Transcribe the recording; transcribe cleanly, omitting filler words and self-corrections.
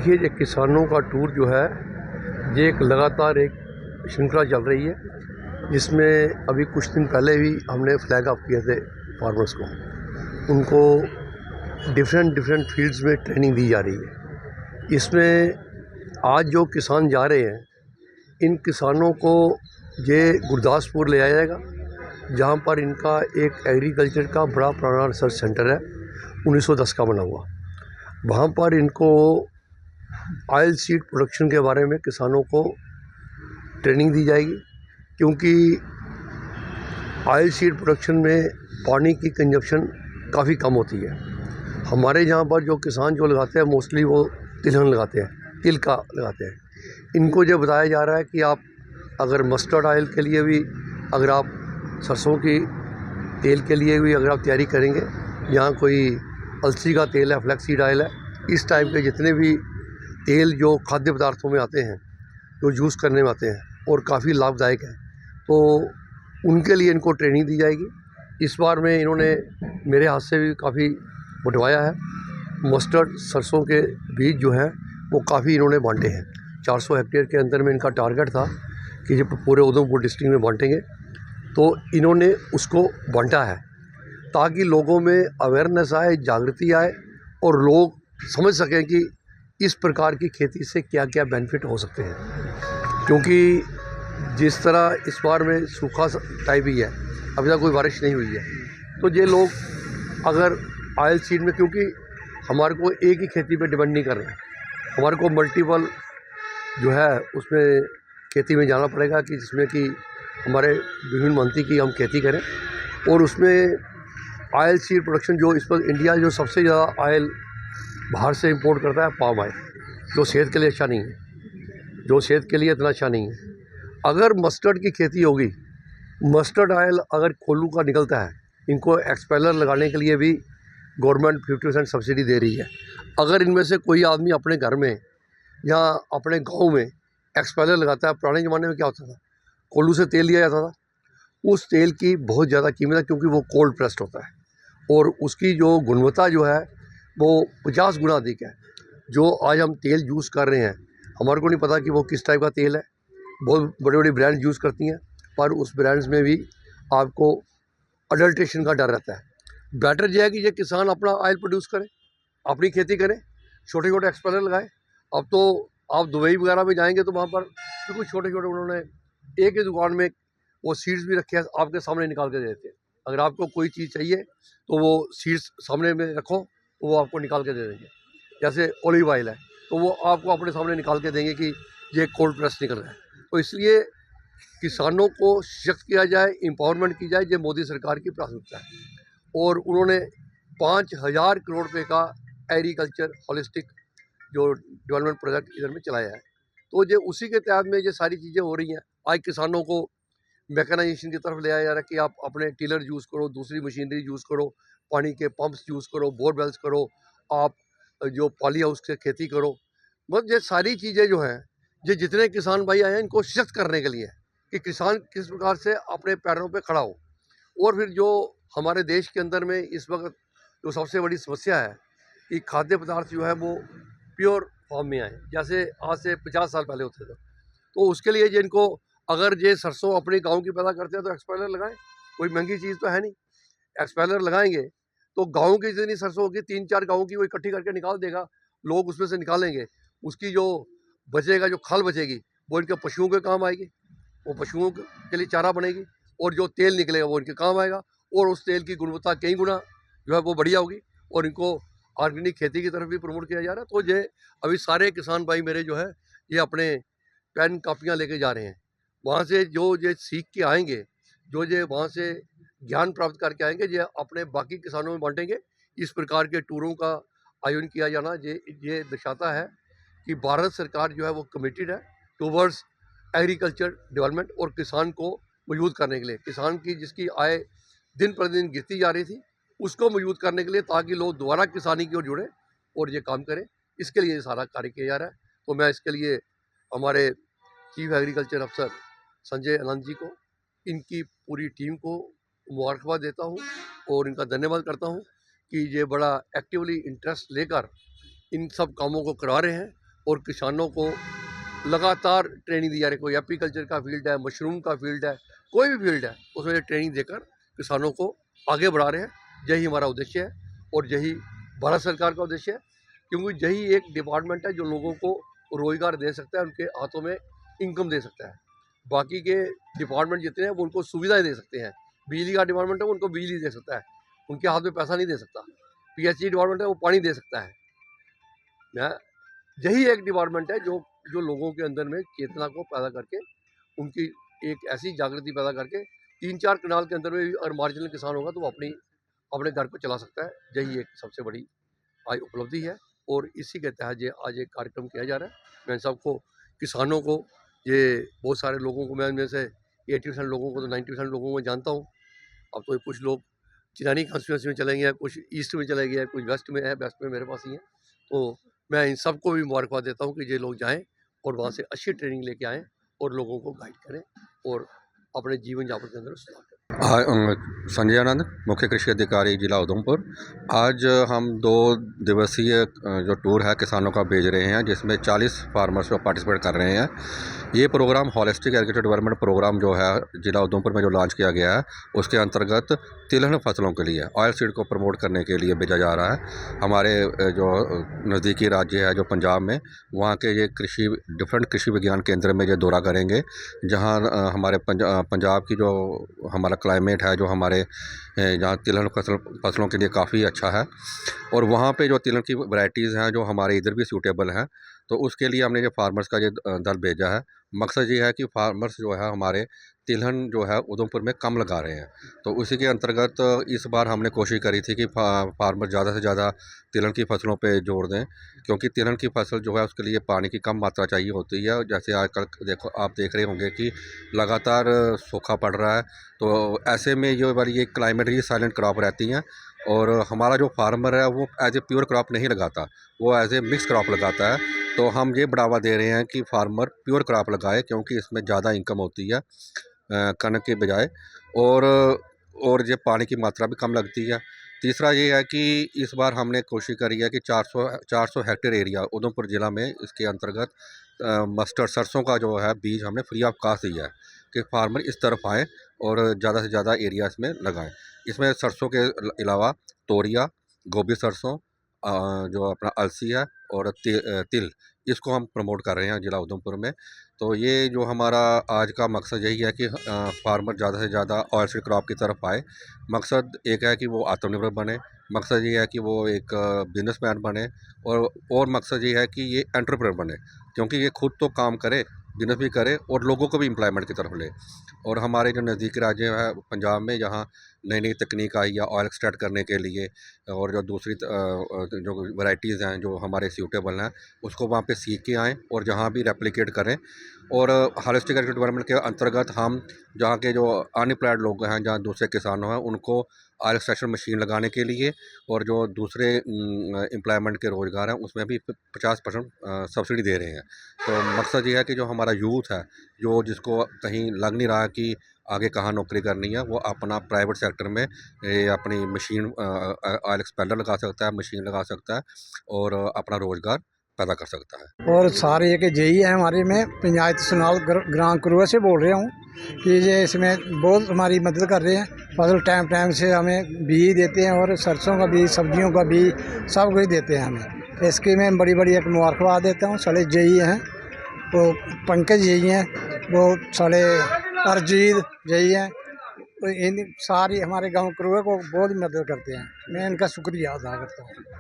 देखिए, ये किसानों का टूर जो है, ये एक लगातार एक श्रृंखला चल रही है, जिसमें अभी कुछ दिन पहले भी हमने फ्लैग ऑफ किए थे फार्मर्स को। उनको डिफरेंट फील्ड्स में ट्रेनिंग दी जा रही है। इसमें आज जो किसान जा रहे हैं, इन किसानों को ये गुरदासपुर ले आया जाएगा, जहाँ पर इनका एक एग्रीकल्चर का बड़ा पुराना रिसर्च सेंटर है, 1910 का बना हुआ। वहाँ पर इनको ऑयल सीड प्रोडक्शन के बारे में किसानों को ट्रेनिंग दी जाएगी, क्योंकि ऑयल सीड प्रोडक्शन में पानी की कंजप्शन काफ़ी कम होती है। हमारे यहाँ पर जो किसान जो लगाते हैं, मोस्टली वो तिलहन लगाते हैं, तिल का लगाते हैं। इनको जो बताया जा रहा है कि आप अगर मस्टर्ड ऑयल के लिए भी, अगर आप सरसों की तेल के लिए भी अगर आप तैयारी करेंगे, यहाँ कोई अलसी का तेल है, फ्लैक्सीड ऑयल है, इस टाइप के जितने भी तेल जो खाद्य पदार्थों में आते हैं, जो यूज़ करने में आते हैं और काफ़ी लाभदायक है, तो उनके लिए इनको ट्रेनिंग दी जाएगी। इस बार में इन्होंने मेरे हाथ से भी काफ़ी बंटवाया है। मस्टर्ड सरसों के बीज जो हैं वो काफ़ी इन्होंने बांटे हैं। 400 हेक्टेयर के अंदर में इनका टारगेट था कि जब पूरे उधमपुर डिस्ट्रिक्ट में बांटेंगे, तो इन्होंने उसको बांटा है ताकि लोगों में अवेयरनेस आए, जागृति आए और लोग समझ सकें कि इस प्रकार की खेती से क्या क्या बेनिफिट हो सकते हैं। क्योंकि जिस तरह इस बार में सूखा टाइप ही है, अभी तक कोई बारिश नहीं हुई है, तो ये लोग अगर ऑयल सीड में, क्योंकि हमारे को एक ही खेती पे डिपेंड नहीं कर रहे हैं, हमारे को मल्टीपल जो है उसमें खेती में जाना पड़ेगा कि जिसमें कि हमारे विभिन्न मंत्री की हम खेती करें। और उसमें ऑयल सीड प्रोडक्शन जो इस पर इंडिया जो सबसे ज़्यादा ऑयल बाहर से इंपोर्ट करता है, पाम ऑयल, जो सेहत के लिए अच्छा नहीं है, जो सेहत के लिए इतना अच्छा नहीं है। अगर मस्टर्ड की खेती होगी, मस्टर्ड ऑयल अगर कोल्लू का निकलता है, इनको एक्सपेलर लगाने के लिए भी गवर्नमेंट 50% सब्सिडी दे रही है। अगर इनमें से कोई आदमी अपने घर में या अपने गांव में एक्सपेलर लगाता है, पुराने ज़माने में क्या होता था, कोल्लू से तेल लिया जाता था, उस तेल की बहुत ज़्यादा कीमत है, क्योंकि वो कोल्ड प्रेस्ड होता है और उसकी जो गुणवत्ता जो है वो 50 गुना अधिक है। जो आज हम तेल यूज़ कर रहे हैं, हमारे को नहीं पता कि वो किस टाइप का तेल है। बहुत बड़ी बड़ी ब्रांड यूज़ करती हैं, पर उस ब्रांड्स में भी आपको अडल्ट्रेशन का डर रहता है। बेटर यह है कि ये किसान अपना ऑयल प्रोड्यूस करें, अपनी खेती करें, छोटे छोटे एक्सपेलर लगाएं। अब तो आप दुबई वगैरह में जाएंगे तो वहाँ पर बिल्कुल छोटे छोटे उन्होंने एक ही दुकान में वो सीड्स भी रखे हैं, आपके सामने निकाल के देते हैं। अगर आपको कोई चीज़ चाहिए तो वो सीड्स सामने में रखो, तो वो आपको निकाल के दे देंगे। जैसे ऑलिव ऑयल है, तो वो आपको अपने सामने निकाल के देंगे कि ये कोल्ड प्रेस निकल रहा है। तो इसलिए किसानों को सशक्त किया जाए, एम्पावरमेंट की जाए, ये मोदी सरकार की प्राथमिकता है। और उन्होंने 5,000 करोड़ रुपये का एग्रीकल्चर होलिस्टिक जो डेवलपमेंट प्रोजेक्ट इधर में चलाया है, तो ये उसी के तहत में ये सारी चीज़ें हो रही हैं। आज किसानों को मैकेनाइजेशन की तरफ ले आया जा रहा है कि आप अपने टिलर यूज़ करो, दूसरी मशीनरी यूज़ करो, पानी के पंप्स यूज़ करो, बोरवेल्स करो, आप जो पॉली हाउस से खेती करो। मतलब ये सारी चीज़ें जो हैं, ये जितने किसान भाई आए हैं, इनको सशक्त करने के लिए कि किसान किस प्रकार से अपने पैरों पे खड़ा हो। और फिर जो हमारे देश के अंदर में इस वक्त जो सबसे बड़ी समस्या है कि खाद्य पदार्थ जो है वो प्योर फॉर्म में आए, जैसे आज से 50 साल पहले होते थे। तो उसके लिए जिनको अगर ये सरसों अपने गांव की पैदा करते हैं तो एक्सपेलर लगाएं, कोई महंगी चीज़ तो है नहीं। एक्सपेलर लगाएंगे तो गाँव की जितनी सरसों होगी, 3-4 गाँव की वो इकट्ठी करके निकाल देगा, लोग उसमें से निकालेंगे। उसकी जो बचेगा, जो खल बचेगी, वो इनके पशुओं के काम आएगी, वो पशुओं के लिए चारा बनेगी, और जो तेल निकलेगा वो इनके काम आएगा, और उस तेल की गुणवत्ता कई गुना जो है वो बढ़िया होगी, और इनको ऑर्गेनिक खेती की तरफ भी प्रमोट किया जा रहा है। तो ये अभी सारे किसान भाई मेरे जो है ये अपने पेन कापियाँ लेके जा रहे हैं, वहाँ से जो ये सीख के आएंगे, जो ये वहाँ से ज्ञान प्राप्त करके आएंगे, ये अपने बाकी किसानों में बांटेंगे। इस प्रकार के टूरों का आयोजन किया जाना ये दर्शाता है कि भारत सरकार जो है वो कमिटेड है टूवर्ड्स एग्रीकल्चर डेवलपमेंट और किसान को मजबूत करने के लिए। किसान की जिसकी आय दिन प्रतिदिन गिरती जा रही थी, उसको मजबूत करने के लिए, ताकि लोग दोबारा किसानी की ओर जुड़े और ये काम करें, इसके लिए ये सारा कार्य किया जा रहा है। तो मैं इसके लिए हमारे चीफ एग्रीकल्चर अफसर संजय आनंद जी को, इनकी पूरी टीम को मुबारकबाद देता हूँ और इनका धन्यवाद करता हूँ कि ये बड़ा एक्टिवली इंटरेस्ट लेकर इन सब कामों को करा रहे हैं। और किसानों को लगातार ट्रेनिंग दी जा रही है। कोई एपीकल्चर का फील्ड है, मशरूम का फील्ड है, कोई भी फील्ड है, उसमें ट्रेनिंग देकर किसानों को आगे बढ़ा रहे हैं। यही हमारा उद्देश्य है और यही भारत सरकार का उद्देश्य है, क्योंकि यही एक डिपार्टमेंट है जो लोगों को रोज़गार दे सकता है, उनके हाथों में इनकम दे सकता है। बाकी के डिपार्टमेंट जितने हैं वो उनको सुविधाएं दे सकते हैं। बिजली का डिपार्टमेंट है वो उनको बिजली दे सकता है, उनके हाथ में पैसा नहीं दे सकता। पीएचई डिपार्टमेंट है वो पानी दे सकता है। यही एक डिपार्टमेंट है जो जो लोगों के अंदर में चेतना को पैदा करके उनकी एक ऐसी जागृति पैदा करके 3-4 कनाल के अंदर में भी अगर मार्जिनल किसान होगा तो वो अपने घर को चला सकता है। यही एक सबसे बड़ी आज उपलब्धि है और इसी के तहत ये आज एक कार्यक्रम किया जा रहा है। मैं सबको किसानों को ये बहुत सारे लोगों को मैं इनमें से 80% लोगों को तो 90% लोगों को जानता हूँ। अब तो कुछ लोग चिरानी कॉन्स्टिट्यूंसी में चले गए, कुछ ईस्ट में चले गए, कुछ वेस्ट में है, वेस्ट में मेरे पास ही है। तो मैं इन सबको भी मुबारकबाद देता हूँ कि ये लोग जाएँ और वहाँ से अच्छी ट्रेनिंग लेके आएँ और लोगों को गाइड करें और अपने जीवन यापन के अंदर सुधार करें। संजय आनंद, मुख्य कृषि अधिकारी जिला उधमपुर। आज हम 2 दिवसीय जो टूर है किसानों का भेज रहे हैं, जिसमें 40 फार्मर्स जो पार्टिसिपेट कर रहे हैं। ये program holistic agriculture development program जो है जिला उधमपुर में जो लॉन्च किया गया है, उसके अंतर्गत तिलहन फसलों के लिए ऑयल सीड को प्रमोट करने के लिए भेजा जा रहा है। हमारे जो नज़दीकी राज्य है जो पंजाब में, वहाँ के ये डिफरेंट कृषि विज्ञान केंद्र में ये दौरा करेंगे, जहाँ हमारे पंजाब की जो हमारा क्लाइमेट है, जो हमारे जहाँ तिलहन फसलों के लिए काफ़ी अच्छा है, और वहाँ पे जो तिलहन की वैरायटीज़ हैं जो हमारे इधर भी सूटेबल हैं, तो उसके लिए हमने ये फार्मर्स का ये दल भेजा है। मकसद ये है कि फार्मर्स जो है हमारे तिलहन जो है उधमपुर में कम लगा रहे हैं, तो उसी के अंतर्गत इस बार हमने कोशिश करी थी कि फार्मर ज़्यादा से ज़्यादा तिलहन की फसलों पे जोर दें, क्योंकि तिलहन की फसल जो है उसके लिए पानी की कम मात्रा चाहिए होती है। जैसे आजकल आप देख रहे होंगे कि लगातार सूखा पड़ रहा है, तो ऐसे में ये क्लाइमेट ये साइलेंट क्रॉप रहती हैं, और हमारा जो फार्मर है वो एज ए प्योर क्रॉप नहीं लगाता, वो एज ए मिक्स क्रॉप लगाता है। तो हम ये बढ़ावा दे रहे हैं कि फार्मर प्योर क्रॉप लगाए, क्योंकि इसमें ज़्यादा इनकम होती है कनक के बजाय, और ये पानी की मात्रा भी कम लगती है। तीसरा ये है कि इस बार हमने कोशिश करी है कि 400 हेक्टेयर एरिया उधमपुर ज़िला में इसके अंतर्गत मस्टर्ड सरसों का जो है बीज हमने फ्री ऑफ कास्ट दिया है कि फार्मर इस तरफ आएँ और ज़्यादा से ज़्यादा एरिया इसमें लगाएं। इसमें सरसों के अलावा तोरिया, गोभी सरसों, जो अपना अलसी है, और तिल, इसको हम प्रमोट कर रहे हैं ज़िला उधमपुर में। तो ये जो हमारा आज का मकसद यही है कि फार्मर ज़्यादा से ज़्यादा ऑयल सीड क्रॉप की तरफ आए। मकसद एक है कि वो आत्मनिर्भर बने, मकसद ये है कि वो एक बिजनेसमैन बने, और मकसद ये है कि ये एंटरप्रेन्योर बने, क्योंकि ये खुद तो काम करे, बिजनेस भी करे और लोगों को भी एम्प्लॉयमेंट की तरफ ले। और हमारे जो नज़दीकी राज्य है पंजाब में, जहाँ नई नई तकनीक आई है ऑयल एक्सट्रैक्ट करने के लिए, और जो दूसरी जो वैरायटीज़ हैं जो हमारे सूटेबल हैं, उसको वहाँ पे सीख के आएँ और जहाँ भी रेप्लिकेट करें। और होलिस्टिक एग्रीकल्चर डेवलपमेंट के अंतर्गत हम जहाँ के जो अनएम्प्लॉयड लोग हैं, जहाँ दूसरे किसान हैं, उनको ऑयल एक्सट्रैक्शन मशीन लगाने के लिए, और जो दूसरे एम्प्लॉयमेंट के रोज़गार हैं उसमें भी 50% सब्सिडी दे रहे हैं। तो मकसद ये है कि जो हमारा यूथ है, जो जिसको कहीं लग नहीं रहा कि आगे कहाँ नौकरी करनी है, वो अपना प्राइवेट सेक्टर में अपनी मशीन ऑयल एक्सपेलर लगा सकता है, मशीन लगा सकता है, और अपना रोज़गार पैदा कर सकता है। और सारे एक जेई है हमारे में पंचायत सुनाल ग्राम करुआ से बोल रहा हूँ कि ये इसमें बहुत हमारी मदद कर रहे हैं। फसल टाइम टाइम से हमें बीज देते हैं, और सरसों का बीज, सब्जियों का बीज, सब कुछ देते हैं हमें। इसकी मैं बड़ी बड़ी एक मुबारकबाद देता हूँ। साढ़े जेई हैं वो पंकज जेई हैं, वो साढ़े अरजीत जेई हैं, तो इन सारी हमारे गाँव करुआ को बहुत मदद करते हैं। मैं इनका शुक्रिया अदा करता हूँ।